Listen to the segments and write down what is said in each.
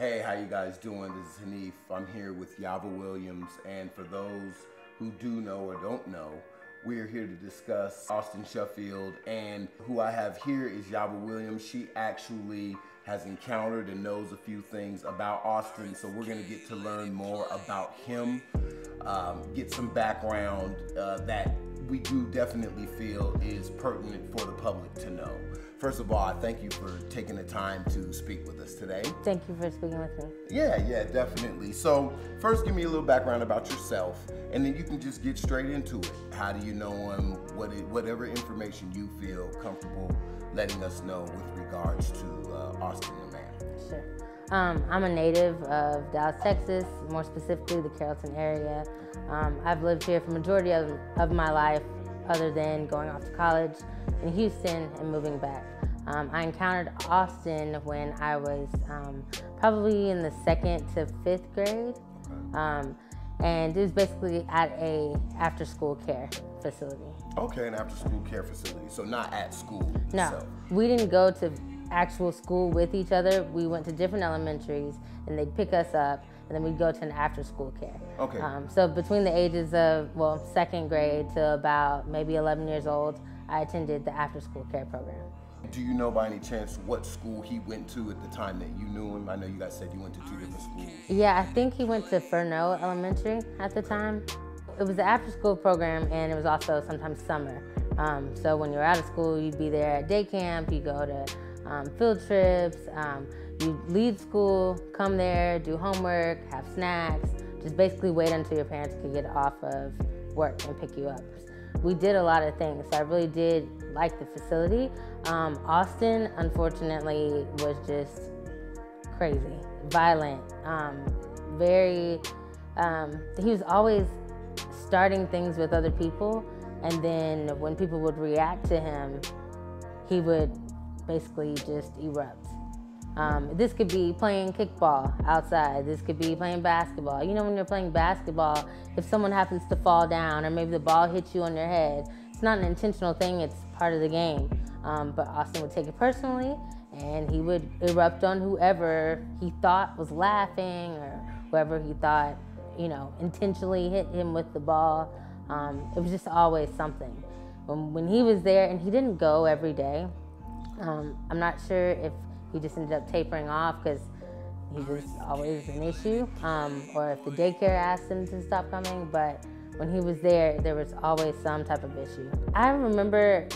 Hey, how you guys doing? This is Hanif. I'm here with Yava Williams, and for those who do know or don't know, we're here to discuss Austin Shuffield, and who I have here is Yava Williams. She actually has encountered and knows a few things about Austin, so we're gonna get to learn more about him, get some background that we do definitely feel is pertinent for the public to know. First of all, I thank you for taking the time to speak with us today. Thank you for speaking with me. Yeah, definitely. So first, give me a little background about yourself, and then you can just get straight into it. How do you know him? Whatever information you feel comfortable letting us know with regards to Austin the man. Sure. I'm a native of Dallas, Texas, more specifically the Carrollton area. I've lived here for the majority of my life, other than going off to college in Houston and moving back. I encountered Austin when I was probably in the 2nd to 5th grade. And it was basically at a after-school care facility. Okay, an after-school care facility, so not at school itself. No, we didn't go to actual school with each other. We went to different elementaries, and they'd pick us up, and then we'd go to an after-school care. Okay. So between the ages of, 2nd grade to about maybe 11 years old, I attended the after-school care program. Do you know by any chance what school he went to at the time that you knew him? I know you guys said you went to 2 different schools. Yeah, I think he went to Furneaux Elementary at the time. It was the after-school program, and it was also sometimes summer. So when you're out of school, you'd be there at day camp, you go to field trips, you leave school, come there, do homework, have snacks, just basically wait until your parents could get off of work and pick you up. We did a lot of things, so I really did like the facility. Austin, unfortunately, was just crazy, violent, he was always starting things with other people, and then when people would react to him, he would basically just erupt. This could be playing kickball outside. This could be playing basketball. You know, when you're playing basketball, if someone happens to fall down or maybe the ball hits you on your head, it's not an intentional thing, it's part of the game. But Austin would take it personally, and he would erupt on whoever he thought was laughing or whoever he thought, intentionally hit him with the ball. It was just always something. When he was there, and he didn't go every day, I'm not sure if he just ended up tapering off because he was always an issue, or if the daycare asked him to stop coming, but when he was there, there was always some type of issue. I remember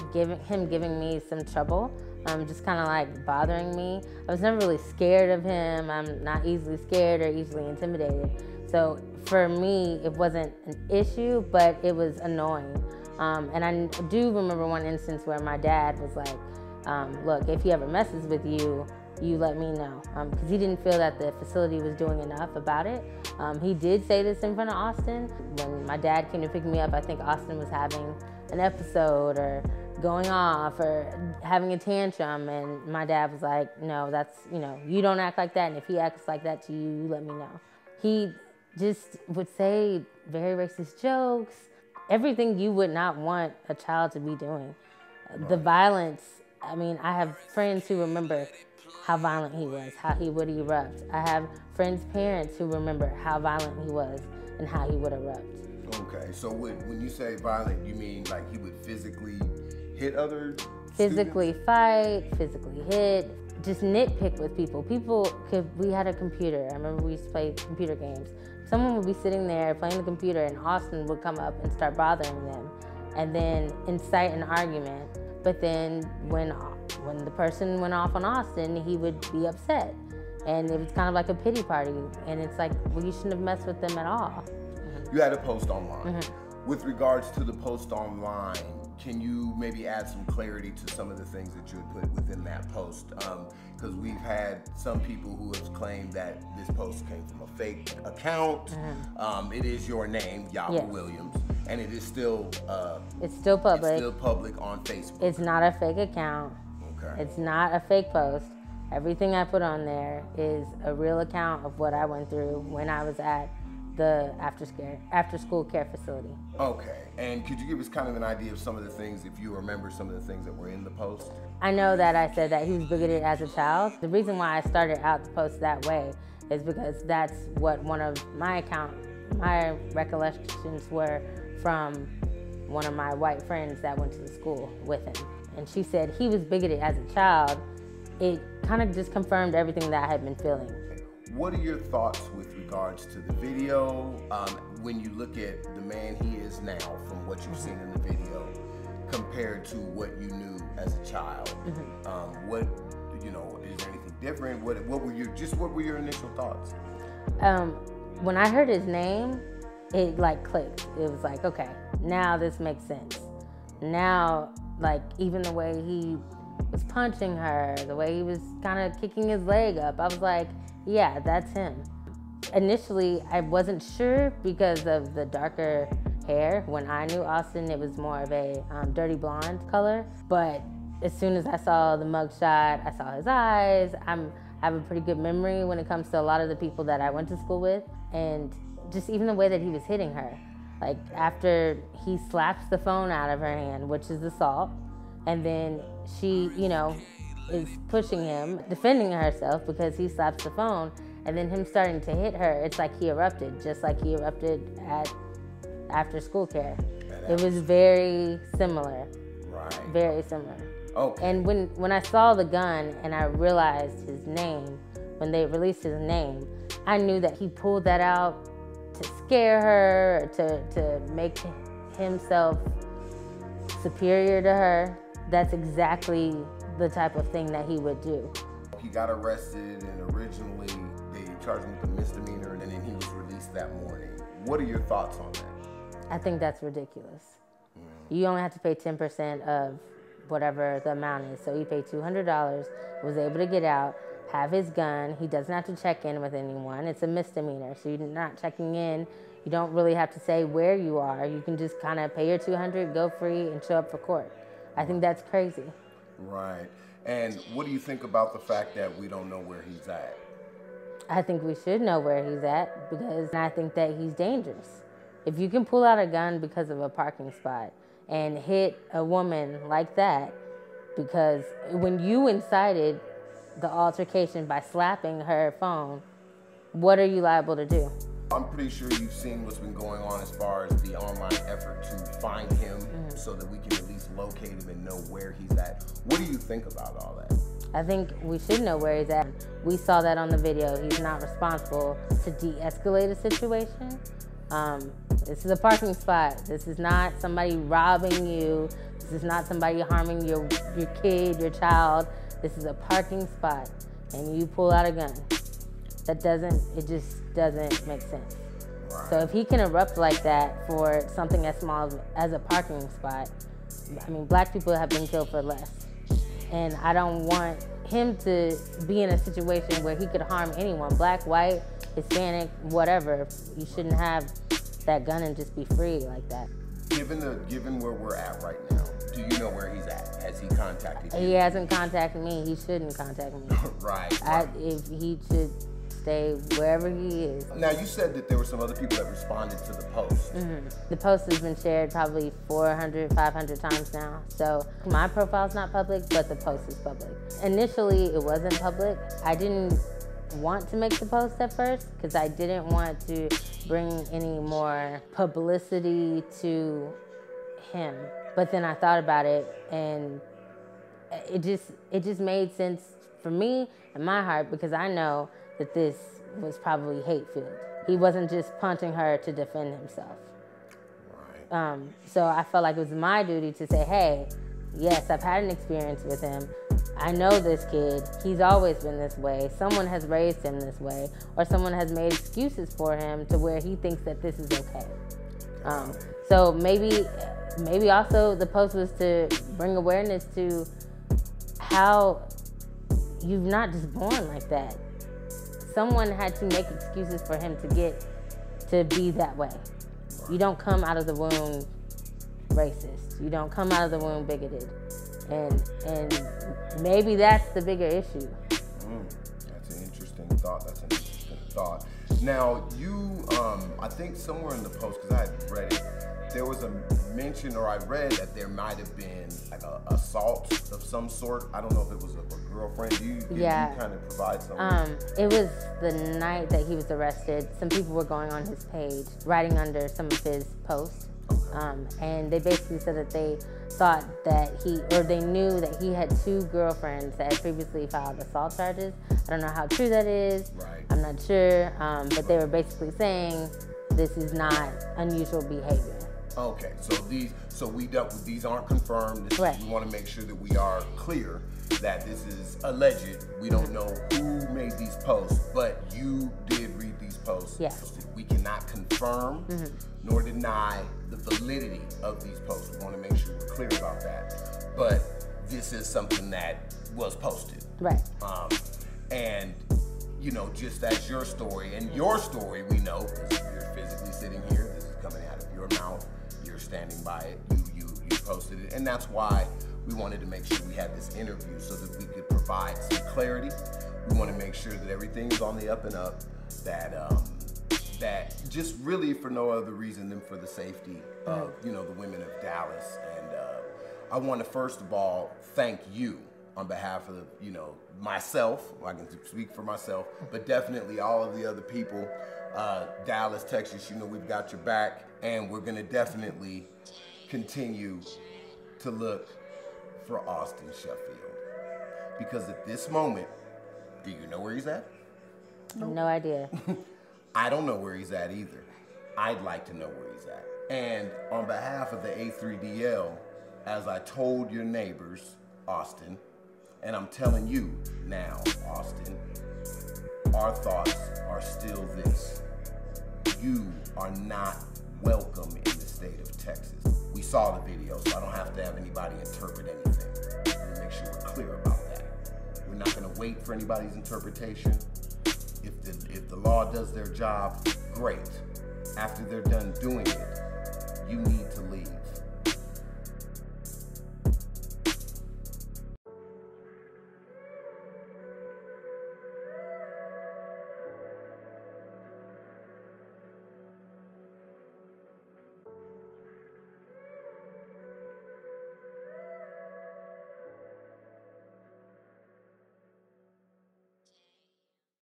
him giving me some trouble, just kind of like bothering me. I was never really scared of him. I'm not easily scared or easily intimidated. So for me, it wasn't an issue, but it was annoying. And I do remember one instance where my dad was like, look, if he ever messes with you, you let me know. Because he didn't feel that the facility was doing enough about it. He did say this in front of Austin. When my dad came to pick me up, I think Austin was having an episode or going off or having a tantrum, and my dad was like, no, that's, you don't act like that, and if he acts like that to you, you let me know. He just would say very racist jokes, everything you would not want a child to be doing. Right. The violence, I have friends who remember how violent he was, how he would erupt. I have friends' parents who remember how violent he was and how he would erupt. Okay, so when you say violent, you mean like he would physically hit other Physically students? Fight, physically hit, just nitpick with people. We had a computer. I remember we used to play computer games. Someone would be sitting there playing the computer, and Austin would come up and start bothering them and then incite an argument. But then when the person went off on Austin, he would be upset. And it was kind of like a pity party. And it's like, well, you shouldn't have messed with them at all. You had a post online. With regards to the post online, can you maybe add some clarity to some of the things that you had put within that post? Because we've had some people who have claimed that this post came from a fake account. It is your name, Yava Williams, and it is still it's still public. It's still public on Facebook. It's not a fake account. Okay. It's not a fake post. Everything I put on there is a real account of what I went through when I was at the after-school care facility. Okay, and could you give us kind of an idea of some of the things, if you remember some of the things that were in the post? I know that I said that he was bigoted as a child. The reason why I started out the post that way is because that's what one of my recollections were from one of my white friends that went to the school with him. And she said he was bigoted as a child. It kind of just confirmed everything that I had been feeling. What are your thoughts with regards to the video? When you look at the man he is now from what you've seen in the video compared to what you knew as a child, what, you know, is there anything different? What were your initial thoughts? When I heard his name, it like clicked. It was like, okay, now this makes sense. Now, like, even the way he was punching her, the way he was kind of kicking his leg up, I was like, yeah, that's him. Initially, I wasn't sure because of the darker hair. When I knew Austin, it was more of a dirty blonde color. But as soon as I saw the mugshot, I saw his eyes. I have a pretty good memory when it comes to a lot of the people that I went to school with. And just even the way that he was hitting her. Like, after he slaps the phone out of her hand, which is assault, and then she, you know, is pushing him, defending herself because he slaps the phone, and then him starting to hit her, it's like he erupted, just like he erupted at after school care. It was very similar. Right. Very similar. Okay. And when I saw the gun and I realized his name, when they released his name, I knew that he pulled that out to scare her, to make himself superior to her. That's exactly the type of thing that he would do. He got arrested, and originally they charged him with a misdemeanor, and then he was released that morning. What are your thoughts on that? I think that's ridiculous. You only have to pay 10% of whatever the amount is. So he paid $200, was able to get out, have his gun. He doesn't have to check in with anyone. It's a misdemeanor, so you're not checking in. You don't really have to say where you are. You can just kind of pay your $200, go free, and show up for court. I think that's crazy. Right. And what do you think about the fact that we don't know where he's at? I think we should know where he's at, because I think that he's dangerous. If you can pull out a gun because of a parking spot and hit a woman like that, because when you incited the altercation by slapping her phone, what are you liable to do? I'm pretty sure you've seen what's been going on as far as the online effort to find him so that we can at least locate him and know where he's at. What do you think about all that? I think we should know where he's at. We saw that on the video. He's not responsible to de-escalate a situation. This is a parking spot. This is not somebody robbing you. This is not somebody harming your kid, your child. This is a parking spot, and you pull out a gun. It just doesn't make sense. Right. So if he can erupt like that for something as small as a parking spot, I mean, black people have been killed for less. And I don't want him to be in a situation where he could harm anyone, black, white, Hispanic, whatever. You shouldn't have that gun and just be free like that. Given where we're at right now, do you know where he's at? Has he contacted you? He hasn't contacted me. He shouldn't contact me. Right. If he should stay wherever he is. Now, you said that there were some other people that responded to the post. The post has been shared probably 400, 500 times now. So my profile's not public, but the post is public. Initially, it wasn't public. I didn't want to make the post at first because I didn't want to bring any more publicity to him. But then I thought about it, and it just made sense for me and my heart, because I know that this was probably hate-filled. He wasn't just punching her to defend himself. Right. So I felt like it was my duty to say, hey, yes, I've had an experience with him. I know this kid. He's always been this way. Someone has raised him this way, or someone has made excuses for him to where he thinks that this is okay. So maybe also the post was to bring awareness to how you're not just born like that. Someone had to make excuses for him to get to be that way. You don't come out of the womb racist. You don't come out of the womb bigoted. And maybe that's the bigger issue. That's an interesting thought. Now, I think somewhere in the post, because I had read it, there was a mention, or I read that there might have been like a assault of some sort. I don't know if it was a girlfriend. Did you kind of provide something? It was the night that he was arrested. Some people were going on his page, writing under some of his posts. And they basically said that they thought that they knew that he had 2 girlfriends that had previously filed assault charges. I don't know how true that is. Right. I'm not sure. But they were basically saying this is not unusual behavior. Okay, these aren't confirmed. Right. We want to make sure that we are clear that this is alleged. We don't know who made these posts, but you did read these posts. Yes. We cannot confirm nor deny the validity of these posts. We want to make sure we're clear about that. But this is something that was posted. Right. And just as your story, and your story, we know, because you're physically sitting here, this is coming out of your mouth, you're standing by it, you posted it, and that's why we wanted to make sure we had this interview so that we could provide some clarity. We want to make sure that everything's on the up and up, that just really for no other reason than for the safety of, the women of Dallas. And I want to first of all thank you on behalf of, myself. I can speak for myself, but definitely all of the other people. Dallas, Texas, we've got your back, and we're going to definitely continue to look for Austin Shuffield. Because at this moment, do you know where he's at? No idea. I don't know where he's at either. I'd like to know where he's at. And on behalf of the A3DL, as I told your neighbors, Austin, and I'm telling you now, Austin, our thoughts are still this. You are not welcome in the state of Texas. We saw the video, so I don't have to have anybody interpret anything. We'll make sure we're clear about that. We're not going to wait for anybody's interpretation. If the law does their job, great. After they're done doing it, you need to leave.